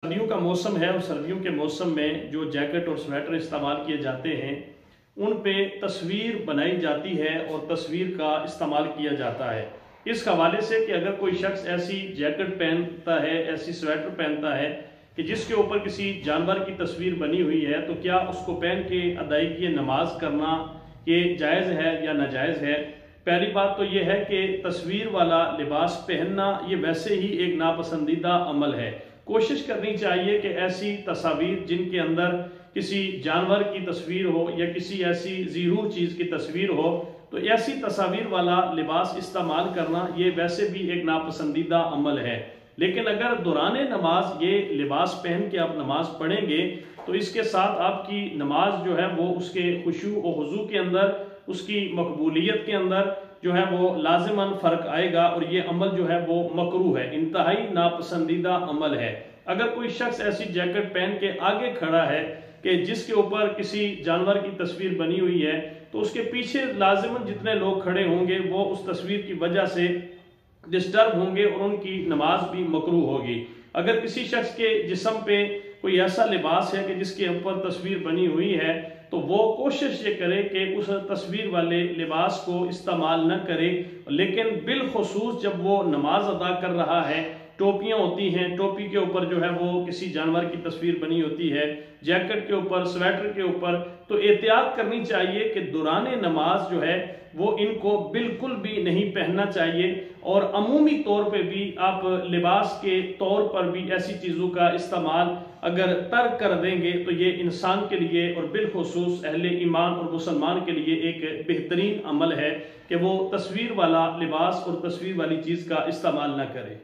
सर्दियों का मौसम है और सर्दियों के मौसम में जो जैकेट और स्वेटर इस्तेमाल किए जाते हैं उन पे तस्वीर बनाई जाती है और तस्वीर का इस्तेमाल किया जाता है इस हवाले से कि अगर कोई शख्स ऐसी जैकेट पहनता है, ऐसी स्वेटर पहनता है कि जिसके ऊपर किसी जानवर की तस्वीर बनी हुई है, तो क्या उसको पहन के अदायगी नमाज करना ये जायज़ है या नाजायज़ है। पहली बात तो ये है कि तस्वीर वाला लिबास पहनना ये वैसे ही एक नापसंदीदा अमल है। कोशिश करनी चाहिए कि ऐसी तस्वीर जिनके अंदर किसी जानवर की तस्वीर हो या किसी ऐसी ज़ीरू चीज़ की तस्वीर हो, तो ऐसी तस्वीर वाला लिबास इस्तेमाल करना ये वैसे भी एक नापसंदीदा अमल है। लेकिन अगर दौरान नमाज ये लिबास पहन के आप नमाज पढ़ेंगे तो इसके साथ आपकी नमाज जो है वो उसके खुशू और हुजू के अंदर, उसकी मकबूलियत के अंदर जो है वो लाजिमन फ़र्क आएगा और ये अमल जो है वो मकरूह है, इंतहाई नापसंदीदा अमल है। अगर कोई शख्स ऐसी जैकेट पहन के आगे खड़ा है कि जिसके ऊपर किसी जानवर की तस्वीर बनी हुई है, तो उसके पीछे लाजिमन जितने लोग खड़े होंगे वो उस तस्वीर की वजह से डिस्टर्ब होंगे और उनकी नमाज भी मकरूह होगी। अगर किसी शख्स के जिस्म पे कोई ऐसा लिबास है कि जिसके ऊपर तस्वीर बनी हुई है, तो वो कोशिश ये करे कि उस तस्वीर वाले लिबास को इस्तेमाल न करे, लेकिन बिलखुसूस जब वो नमाज अदा कर रहा है, टोपियाँ होती हैं, टोपी के ऊपर जो है वो किसी जानवर की तस्वीर बनी होती है, जैकेट के ऊपर, स्वेटर के ऊपर, तो एहतियात करनी चाहिए कि दौरान नमाज जो है वो इनको बिल्कुल भी नहीं पहनना चाहिए। और अमूमी तौर पे भी आप लिबास के तौर पर भी ऐसी चीज़ों का इस्तेमाल अगर तर्क कर देंगे तो ये इंसान के लिए और बिलखुसूस अहले ईमान और मुसलमान के लिए एक बेहतरीन अमल है कि वो तस्वीर वाला लिबास और तस्वीर वाली चीज़ का इस्तेमाल ना करे।